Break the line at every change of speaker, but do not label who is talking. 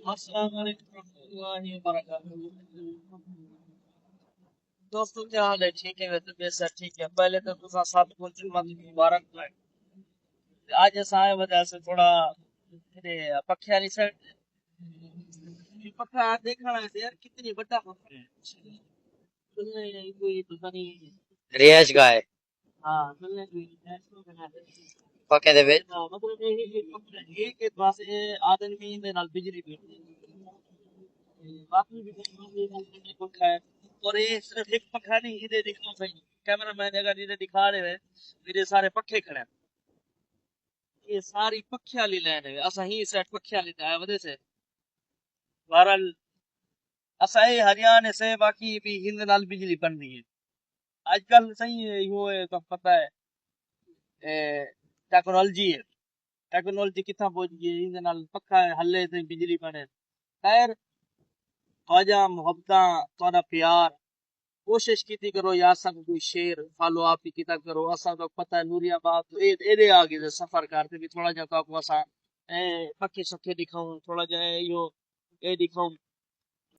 अस्सलाम वालेकुम रहमतुल्लाहि व बरकातहू। दोस्तों क्या हाल है? ठीक है, वैसे बेसा ठीक है। पहले तो तुसा सब कुछ जुम्मा दी मुबारक है। आज असा आए वजह से थोड़ा तेरे पखे वाली साइड पखा देखना है यार, कितनी बड़ा पखा है। सुनने कोई पता नहीं।
रियाज का है
हाँ, सुनने कोई ऐसा बना है।
पक्के दे विच
हाँ, मतलब एक पास आदमी दे नाल बिजली बैठी बाकी भी पंखा है। और ये सिर्फ एक पंखा नहीं, इधर दिखा सही कैमरा मैन अगर इधर दिखा रहे हैं, मेरे सारे पखे खड़े हैं। ये सारी पखे वाली लाइन है, असा ही सेट पखे वाली आया वजह से बहरहाल असा ये हरियाणा से बाकी भी हिंद नाल बिजली बन रही है आजकल। सही है, यो है तो पता है टेक्नोलॉजी है। टेक्नोलॉजी कितना पहुंच गई है, हिंद नाल पक्का हल्ले से बिजली बने। खैर, ख्वाजा मोहब्बत थोड़ा प्यार कोशिश की करो यार, सब कोई शेर फॉलो आप ही किता करो। असा तो पता है नूरियाबाद तो एदे आगे से सफर करते भी थोड़ा जा तो आपको असा पक्के सखे दिखाऊं, थोड़ा जा यो ए दिखाऊं।